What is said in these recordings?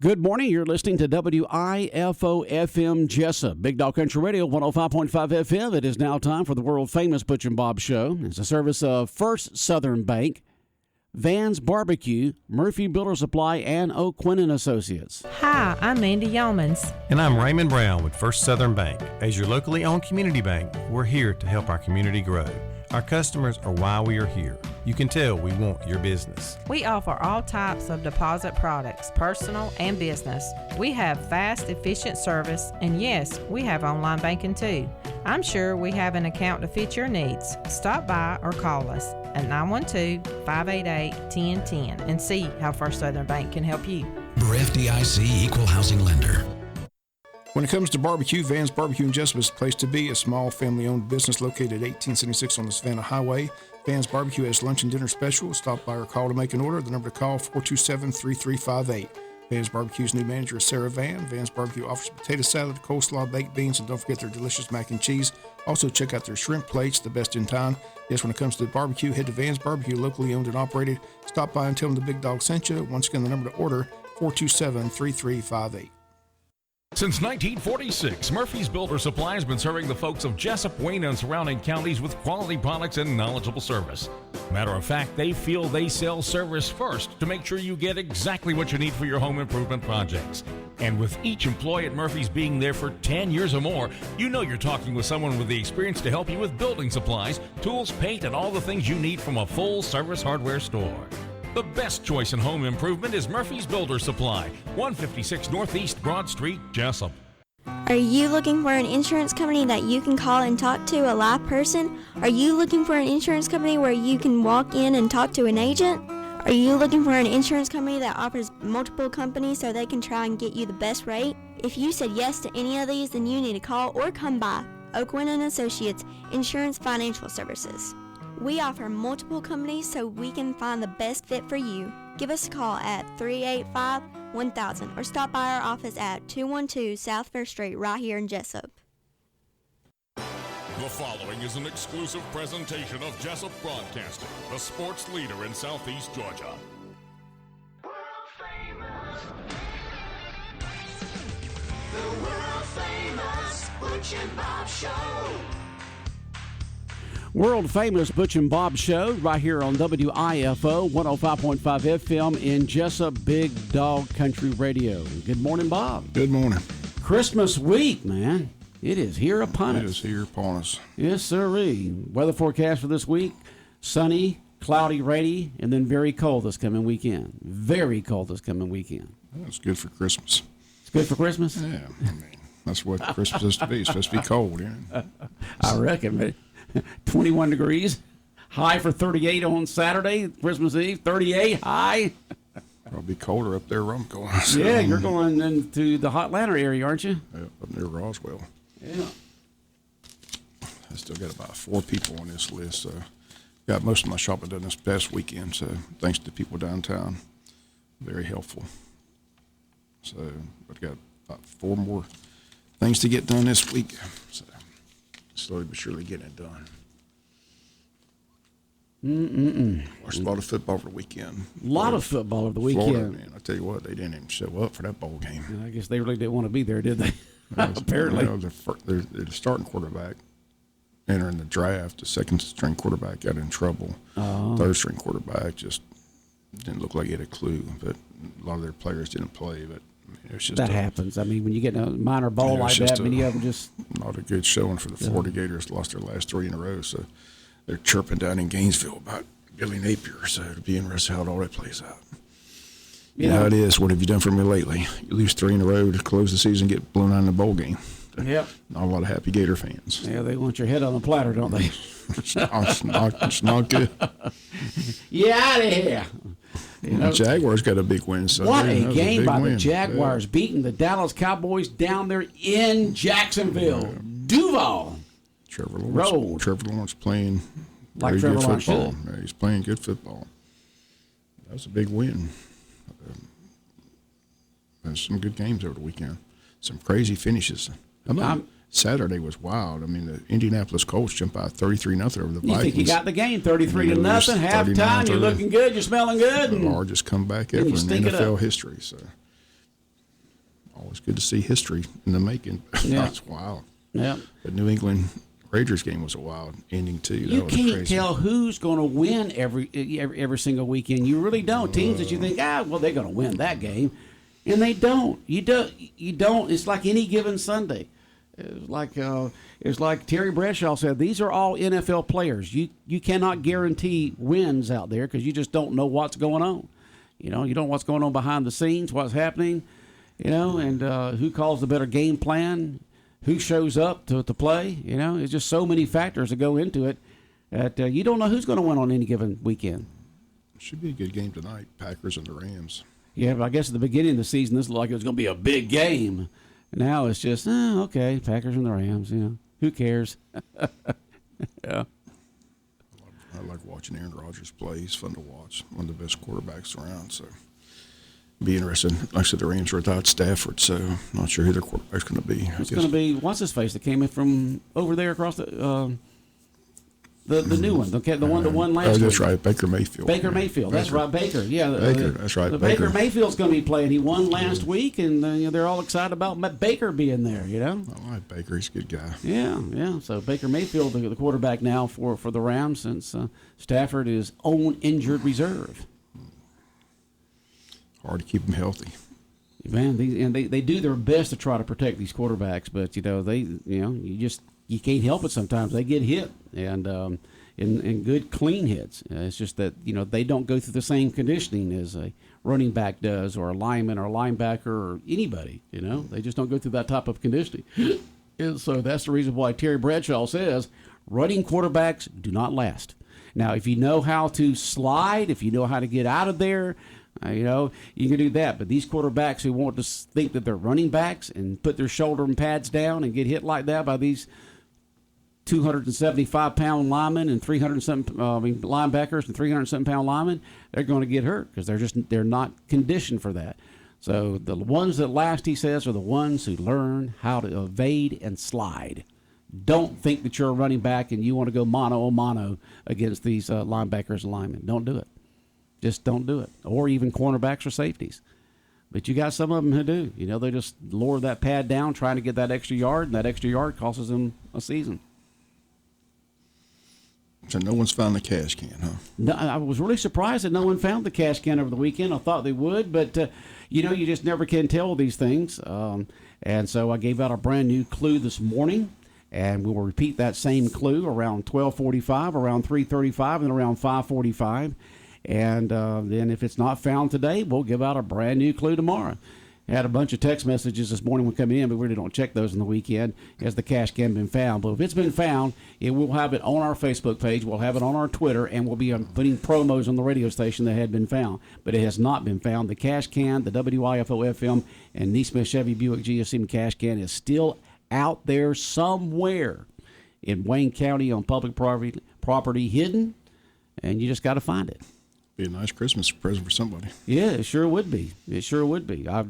Good morning. You're listening to WIFO-FM Jesup, Big Dog Country Radio, 105.5 FM. It is now time for the world-famous Butch and Bob Show. It's a service of First Southern Bank, Van's Barbecue, Murphy Builder Supply, and O'Quinn & Associates. Hi, I'm Mandy Yeomans. And I'm Raymond Brown with First Southern Bank. As your locally owned community bank, we're here to help our community grow. Our customers are why we are here. You can tell we want your business. We offer all types of deposit products, personal and business. We have fast, efficient service, and yes, we have online banking too. I'm sure we have an account to fit your needs. Stop by or call us at 912-588-1010 and see how First Southern Bank can help you. We're FDIC Equal Housing Lender. When it comes to barbecue, Van's Barbecue in Jesup is the place to be. A small family-owned business located at 1876 on the Savannah Highway. Van's Barbecue has lunch and dinner specials. Stop by or call to make an order. The number to call, 427-3358. Van's Barbecue's new manager is Sarah Van. Van's Barbecue offers potato salad, coleslaw, baked beans, and don't forget their delicious mac and cheese. Also, check out their shrimp plates, the best in town. Yes, when it comes to barbecue, head to Van's Barbecue, locally owned and operated. Stop by and tell them the Big Dog sent you. Once again, the number to order, 427-3358. Since 1946, Murphy's Builder Supply has been serving the folks of Jesup, Wayne, and surrounding counties with quality products and knowledgeable service. Matter of fact, they feel they sell service first to make sure you get exactly what you need for your home improvement projects. And with each employee at Murphy's being there for 10 years or more, you know you're talking with someone with the experience to help you with building supplies, tools, paint, and all the things you need from a full-service hardware store. The best choice in home improvement is Murphy's Builder Supply, 156 Northeast Broad Street, Jesup. Are you looking for an insurance company that you can call and talk to a live person? Are you looking for an insurance company where you can walk in and talk to an agent? Are you looking for an insurance company that offers multiple companies so they can try and get you the best rate? If you said yes to any of these, then you need to call or come by O'Quinn & Associates Insurance Financial Services. We offer multiple companies so we can find the best fit for you. Give us a call at 385-1000 or stop by our office at 212 South First Street right here in Jesup. The following is an exclusive presentation of Jesup Broadcasting, the sports leader in Southeast Georgia. World famous. The world famous Butch and Bob Show. World-famous Butch and Bob Show right here on WIFO 105.5 FM in Jesup, Big Dog Country Radio. Good morning, Bob. Good morning. Christmas week, man. It is here upon us. It is here upon us. Yes, sirree. Weather forecast for this week, sunny, cloudy, rainy, and then very cold this coming weekend. Very cold this coming weekend. That's good for Christmas. It's good for Christmas? Yeah, I mean, that's what Christmas is to be. It's supposed to be cold, you know? I reckon, but 21 degrees, high for 38 on Saturday, Christmas Eve, 38 high. Probably colder up there where I'm going. So, yeah, you're going into the Hotlanta area, aren't you? Yeah, up near Roswell. Yeah. I still got about 4 people on this list. Got most of my shopping done this past weekend, so thanks to people downtown. Very helpful. So, but got about 4 more things to get done this week. So, slowly but surely getting it done. Watched a lot of football over the weekend. A lot of football over the weekend. Florida, man, I tell you what, they didn't even show up for that bowl game. Yeah, I guess they really didn't want to be there, did they? Apparently. You know, the starting quarterback entering the draft, the second-string quarterback got in trouble. Third-string quarterback just didn't look like he had a clue. But a lot of their players didn't play. But I mean, it's just that happens. I mean, when you get a minor ball like that, many of them just not a good showing for the Florida Gators. Lost their last 3 in a row, so they're chirping down in Gainesville about Billy Napier. So it'll be interesting how all that plays out. You know how it is. What have you done for me lately? You lose 3 in a row to close the season, get blown out in the bowl game. Yep. Not a lot of happy Gator fans. Yeah, they want your head on a platter, don't they? It's not good. Yeah, out of here. You know, the Jaguars got a big win. So what a game by the Jaguars, beating the Dallas Cowboys down there in Jacksonville. Duval. Trevor Lawrence playing like very good Lawrence football. Yeah, he's playing good football. That was a big win. There's some good games over the weekend. Some crazy finishes. Saturday was wild. I mean, the Indianapolis Colts jumped out 33-0 over the Vikings. You think you got the game 33-0, halftime. You're looking good. You're smelling good. The largest comeback ever in NFL history. So always good to see history in the making. Yeah. That's wild. Yeah. The New England Raiders game was a wild ending too. You can't crazy. tell who's going to win every single weekend. You really don't. Teams that you think, well, they're going to win that game, and they don't. You don't. It's like any given Sunday. It's like Terry Bradshaw said. These are all NFL players. You cannot guarantee wins out there because you just don't know what's going on. You don't know what's going on behind the scenes, what's happening. And who calls the better game plan. Who shows up to play? It's just so many factors that go into it that you don't know who's going to win on any given weekend. Should be a good game tonight, Packers and the Rams. Yeah, but I guess at the beginning of the season, this looked like it was going to be a big game. Now it's just, okay, Packers and the Rams, who cares? Yeah. I like watching Aaron Rodgers play. He's fun to watch. One of the best quarterbacks around, so. Be interesting. Like I said, the Rams are without Stafford, so I'm not sure who their quarterback's going to be. It's going to be what's his face that came in from over there across the new one, the one that won last week. Oh, that's right, Baker Mayfield. Baker Mayfield, that's right, Baker. Yeah, Baker, that's right. Baker Mayfield's going to be playing. He won last week, and they're all excited about Baker being there. I like Baker. He's a good guy. Yeah. So Baker Mayfield, the quarterback now for the Rams, since Stafford is on injured reserve. Hard to keep them healthy. Man, they do their best to try to protect these quarterbacks, but you can't help it sometimes. They get hit and good clean hits. It's just that they don't go through the same conditioning as a running back does, or a lineman or a linebacker or anybody. They just don't go through that type of conditioning. And so that's the reason why Terry Bradshaw says running quarterbacks do not last. Now, if you know how to slide, if you know how to get out of there, you can do that. But these quarterbacks who want to think that they're running backs and put their shoulder and pads down and get hit like that by these 275-pound linemen and 300-something linebackers and 300-something-pound linemen, they're going to get hurt because they're not conditioned for that. So the ones that last, he says, are the ones who learn how to evade and slide. Don't think that you're a running back and you want to go mano-a-mano against these linebackers and linemen. Don't do it. Just don't do it. Or even cornerbacks or safeties. But you got some of them who do. They just lower that pad down trying to get that extra yard, and that extra yard costs them a season. So no one's found the cash can, huh? No, I was really surprised that no one found the cash can over the weekend. I thought they would, but, you just never can tell these things. And so I gave out a brand new clue this morning, and we will repeat that same clue around 12:45, around 3:35, and around 5:45. And then if it's not found today, we'll give out a brand new clue tomorrow. I had a bunch of text messages this morning when coming in, but we really don't check those on the weekend as the cash can been found. But if it's been found, we'll have it on our Facebook page, we'll have it on our Twitter, and we'll be putting promos on the radio station that had been found. But it has not been found. The cash can, the WIFO-FM, and Neesmith Chevy Buick GSM cash can is still out there somewhere in Wayne County on public property hidden, and you just got to find it. Be a nice Christmas present for somebody. Yeah, it sure would be. It sure would be. I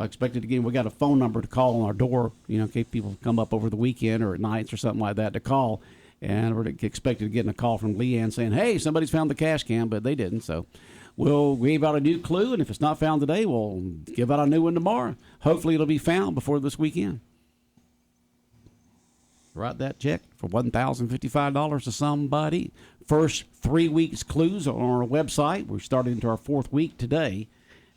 expected again. We got a phone number to call on our door, in case people come up over the weekend or at nights or something like that to call. And we're expected to get a call from Leanne saying, "Hey, somebody's found the cash can," but they didn't. So we'll give out a new clue, and if it's not found today, we'll give out a new one tomorrow. Hopefully, it'll be found before this weekend. Write that check for $1,055 to somebody. First 3 weeks clues are on our website. We're starting into our fourth week today.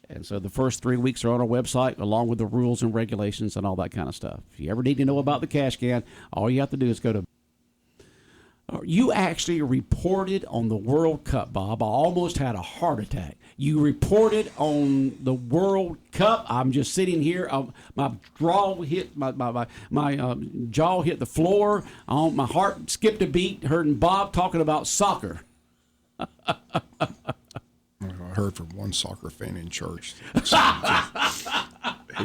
And so the first 3 weeks are on our website along with the rules and regulations and all that kind of stuff. If you ever need to know about the cash can, all you have to do is go to... You actually reported on the World Cup, Bob. I almost had a heart attack. You reported on the World Cup. I'm just sitting here. My jaw hit my jaw hit the floor. My heart skipped a beat. Hearing Bob talking about soccer. I heard from one soccer fan in church. He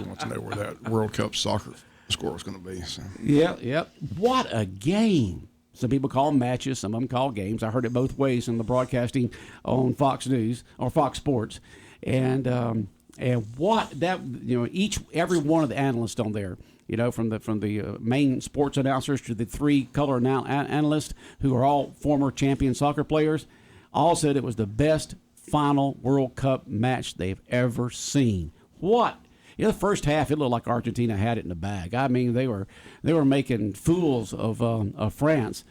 wants to know where that World Cup soccer score is going to be. So. Yep. What a game. Some people call them matches. Some of them call games. I heard it both ways in the broadcasting on Fox News or Fox Sports, and what that every one of the analysts on there, from the main sports announcers to the three color analysts who are all former champion soccer players, all said it was the best final World Cup match they've ever seen. What? the first half it looked like Argentina had it in the bag. I mean, they were making fools of France.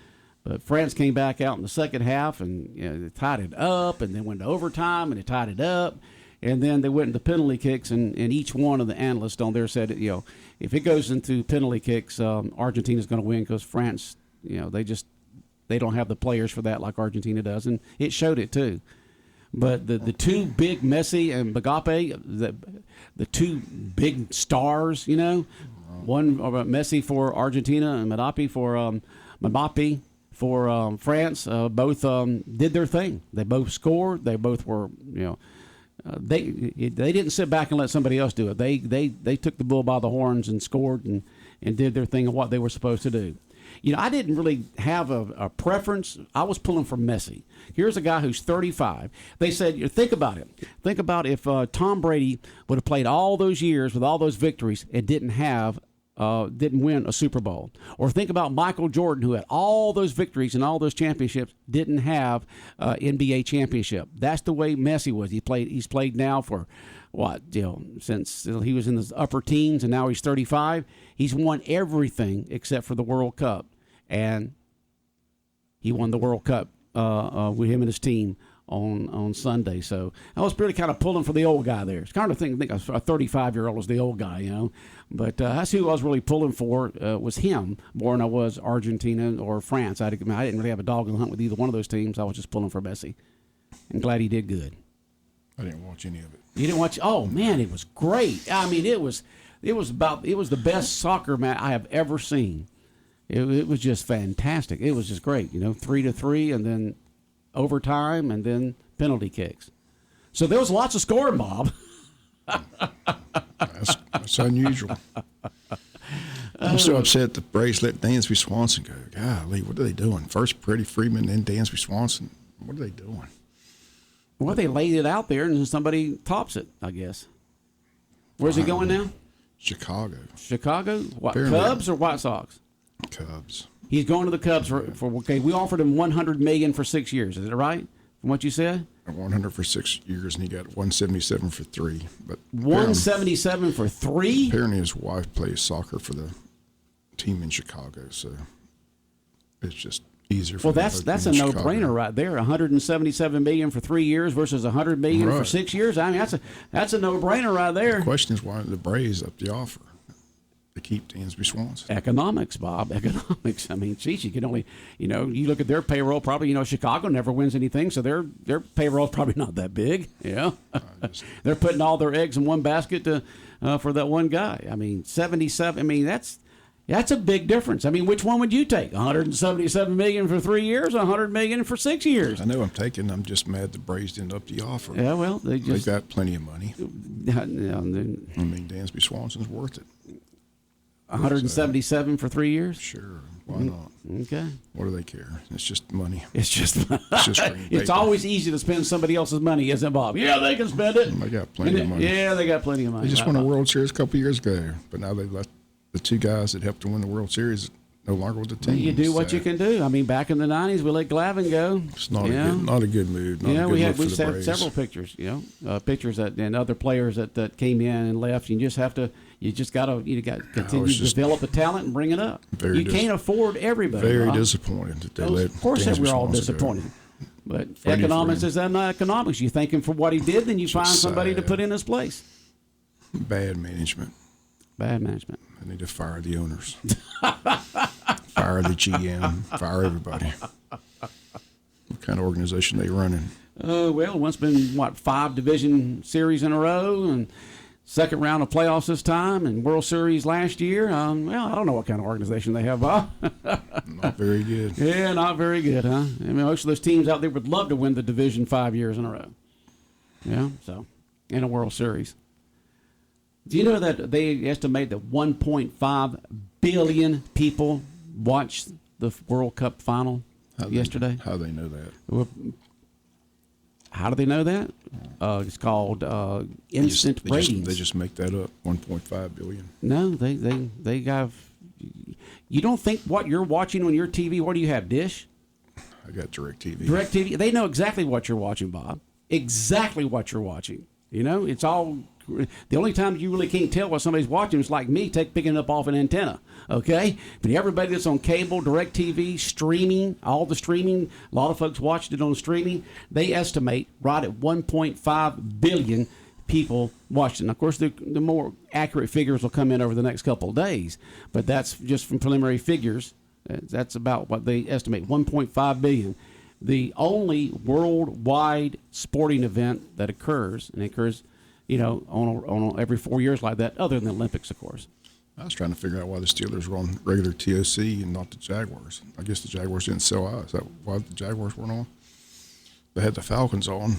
But France came back out in the second half and they tied it up, and then went to overtime and they tied it up, and then they went into penalty kicks, and each one of the analysts on there said, if it goes into penalty kicks, Argentina's going to win because France, they don't have the players for that like Argentina does, and it showed it too. But the two big Messi and Mbappe, the two big stars, one Messi for Argentina and Mbappe for France, both did their thing. They both scored. They both were, they didn't sit back and let somebody else do it. They took the bull by the horns and scored and did their thing of what they were supposed to do. I didn't really have a preference. I was pulling for Messi. Here's a guy who's 35. They said, think about it. Think about if Tom Brady would have played all those years with all those victories and didn't win a Super Bowl. Or think about Michael Jordan, who had all those victories and all those championships, didn't have NBA championship. That's the way Messi was. He's played now for since he was in the upper teens, and now he's 35. He's won everything except for the World Cup, and he won the World Cup with him and his team on Sunday. So I was really kind of pulling for the old guy there. It's kind of think a 35-year-old was the old guy, But that's who I was really pulling for was him more than I was Argentina or France. I didn't really have a dog in the hunt with either one of those teams. I was just pulling for Messi. I'm glad he did good. I didn't watch any of it. You didn't watch? Oh man, it was great. I mean, it was the best soccer match I have ever seen. It was just fantastic. It was just great. 3-3, and then overtime, and then penalty kicks. So there was lots of scoring, Bob. That's unusual. I'm so upset the Braves let Dansby Swanson go. Golly, what are they doing? First Freddie Freeman, then Dansby Swanson. What are they doing? Well, they laid it out there, and somebody tops it, I guess. Where's he going now? Chicago. Chicago? What, Apparently. Cubs or White Sox? Cubs. He's going to the Cubs for okay. We offered him $100 million for 6 years. Is it right? From what you said? 100 for 6 years, and he got 177 for 3. But 177 for 3? Apparently, his wife plays soccer for the team in Chicago, so it's just easier for well, them that's a no-brainer right there. 177 million for 3 years versus 100 million for 6 years. I mean, that's a no-brainer right there. The question is why the Braves up the offer to keep Dansby Swanson. Economics, Bob. Economics. I mean, geez, you can only, you look at their payroll. Probably, Chicago never wins anything, so their payroll is probably not that big. They're putting all their eggs in one basket for that one guy. I mean, 77. I mean, that's a big difference. I mean, which one would you take? 177 million for 3 years, 100 million for 6 years? I know I'm just mad the Braves didn't up the offer. Yeah, well, they got plenty of money. I mean, Dansby Swanson's worth it. 177 for 3 years? Sure. Why not? Okay. What do they care? It's just money. It's just it's always easy to spend somebody else's money, isn't it, Bob? Yeah, they can spend it. They got plenty of money. Yeah, they got plenty of money. They just won a World Series a couple of years ago, but now they let the two guys that helped to win the World Series no longer with the team. You do what you can do. I mean, back in the 90s, we let Glavine go. It's not a good move. We had several pictures. Pictures and other players that came in and left. You just got to continue to develop the talent and bring it up. You can't afford everybody. Very disappointed that they let. Of course, we're all disappointed. But economics is that not economics. You thank him for what he did, then you find somebody to put in his place. Bad management. Bad management. They need to fire the owners. Fire the GM. Fire everybody. What kind of organization they running? Well, once been 5 division series in a row, and second round of playoffs this time, and World Series last year. I don't know what kind of organization they have, Bob. Not very good. Yeah, not very good, huh? I mean, most of those teams out there would love to win the division 5 years in a row. Yeah, so in a World Series. Do you know that they estimate that 1.5 billion people watched the World Cup final yesterday? How do they know that? How do they know that? It's called instant ratings. They just make that up. 1.5 billion. No, they have. You don't think what you're watching on your TV? What do you have? Dish? I got DirecTV. DirecTV. They know exactly what you're watching, Bob. Exactly what you're watching. It's all The only time you really can't tell what somebody's watching is like me picking it up off an antenna. Okay, but everybody that's on cable, DirecTV, streaming, all the streaming, a lot of folks watched it on streaming. They estimate right at 1.5 billion people watched it. And of course, the more accurate figures will come in over the next couple of days, but that's just from preliminary figures. That's about what they estimate, 1.5 billion. The only worldwide sporting event that occurs, and it occurs, on every 4 years like that, other than the Olympics, of course. I was trying to figure out why the Steelers were on regular TOC and not the Jaguars. I guess the Jaguars didn't sell out. Is that why the Jaguars weren't on? They had the Falcons on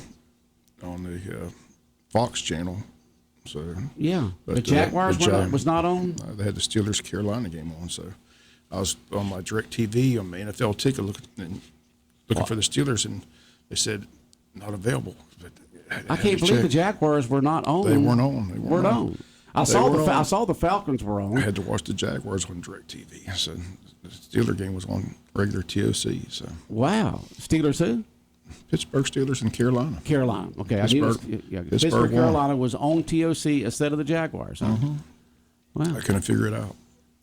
the Fox channel. So yeah, but the Jaguars was not on. They had the Steelers Carolina game on. So I was on my DirecTV on my NFL ticket looking for the Steelers, and they said not available. But I can't believe the Jaguars were not on. They weren't on. They weren't on. I saw the Falcons were on. I had to watch the Jaguars on DirecTV. So the Steeler game was on regular TOC. So wow, Steelers who? Pittsburgh Steelers and Carolina. Carolina. Okay, Pittsburgh Carolina was on TOC instead of the Jaguars. Huh? Mm-hmm. Wow. I couldn't figure it out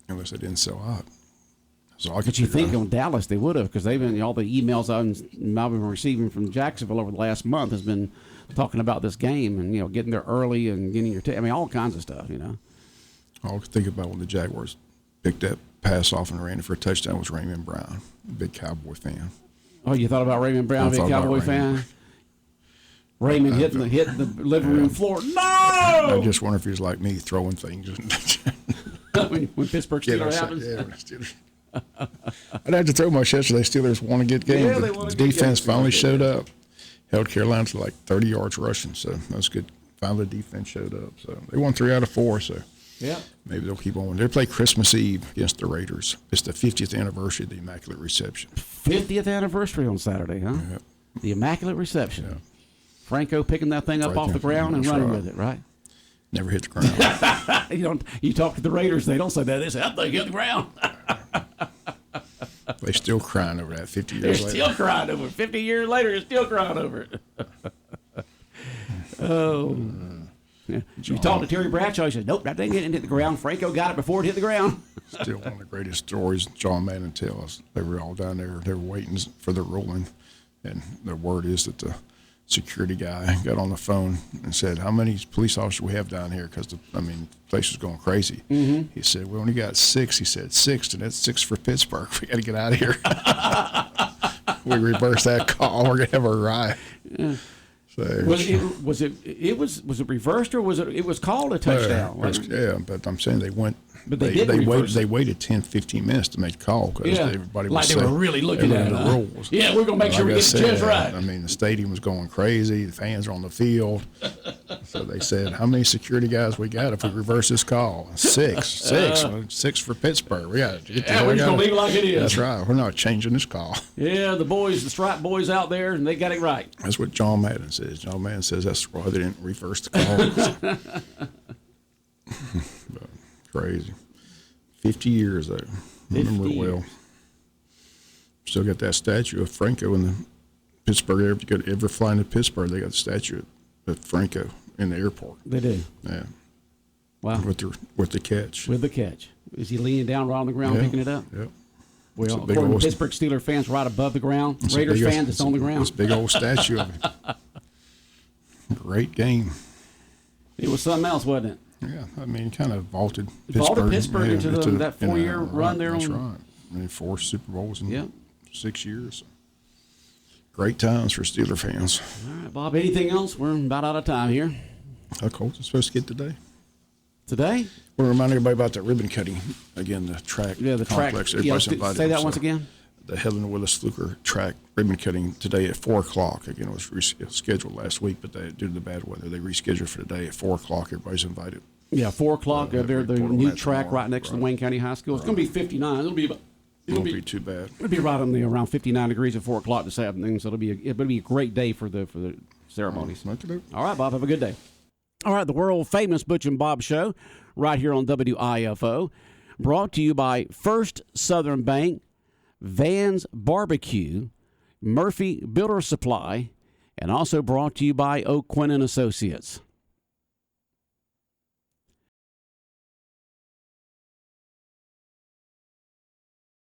unless they didn't sell out. So but you think on Dallas they would have, because they've been all the emails I've been receiving from Jacksonville over the last month has been talking about this game and getting there early and getting your all kinds of stuff. All I could think about when the Jaguars picked that pass off and ran it for a touchdown was Raymond Brown, big Cowboy fan. Oh, you thought about Raymond Brown, big Cowboy fan? Raymond hitting the living room floor. No! I just wonder if he was like me, throwing things. when Pittsburgh Steelers happens. Yeah, when the Steelers. I'd have to throw my yesterday. Steelers won a good game. Yeah, the defense finally showed up. Held Carolina to like 30 yards rushing, so that was good. Finally, the defense showed up. So they won 3 out of 4. So yeah, maybe they'll keep on. They play Christmas Eve against the Raiders. It's the 50th anniversary of the Immaculate Reception. 50th anniversry on Saturday, huh? Yep. The Immaculate Reception. Yeah. Franco picking that thing up off the ground and running with it, right? Never hit the ground. You talk to the Raiders, they don't say that. They say, that thing hit the ground. They're still crying over that 50 years later. They're still crying over it. 50 years later, they're still crying over it. Oh. Yeah. You talk to Terry Bradshaw, he says, nope, that thing didn't hit the ground. Franco got it before it hit the ground. Still one of the greatest stories John Madden tells. They were all down there. They were waiting for the ruling. And the word is that the security guy got on the phone and said, how many police officers we have down here? Because, the place was going crazy. Mm-hmm. He said, we only got 6. He said, 6, and that's 6 for Pittsburgh. We got to get out of here. We reversed that call. We're going to have a riot. Yeah. So, was it reversed, or was it was called a touchdown? Yeah, but I'm saying they went. But they waited 10, 15 minutes to make the call because everybody was like they were really looking at the rules. Yeah, we're going to make sure we get the just right. The stadium was going crazy. The fans are on the field. So they said, how many security guys we got if we reverse this call? 6. 6 for Pittsburgh. We got to get we're just going to leave it like it is. That's right. We're not changing this call. Yeah, the stripe boys out there, and they got it right. That's what John Madden says. John Madden says that's why they didn't reverse the call. But crazy. 50 years, though. I remember it well. Still got that statue of Franco in the Pittsburgh. If you ever fly into Pittsburgh, they got the statue of Franco in the airport. They do. Yeah. Wow. With the catch. With the catch. Is he leaning down right on the ground picking it up? Yep. Well, according to Pittsburgh Steelers fans, right above the ground. Raiders fans, it's on the ground. It's a big old statue of him. Great game. It was something else, wasn't it? Yeah, kind of vaulted Pittsburgh into that 4-year run there. That's right. 4 Super Bowls in 6 years. Great times for Steeler fans. All right, Bob, anything else? We're about out of time here. How Colts are supposed to get today? Today? We're reminding everybody about the ribbon cutting. Again, the track complex. Everybody's invited. Say that once again. The Helen Willis Fluker track ribbon cutting today at 4 o'clock. Again, it was scheduled last week, but due to the bad weather, they rescheduled for today at 4 o'clock. Everybody's invited. Yeah, 4 o'clock. They're the new track right next to the Wayne County High School. It's going to be 59. It won't be too bad. It'll be right around 59 degrees at 4 o'clock this afternoon. So it'll be a great day for the ceremonies. All right, Bob. Have a good day. All right, the world famous Butch and Bob Show right here on WIFO, brought to you by First Southern Bank, Van's Barbecue, Murphy Builder Supply, and also brought to you by O'Quinn and Associates.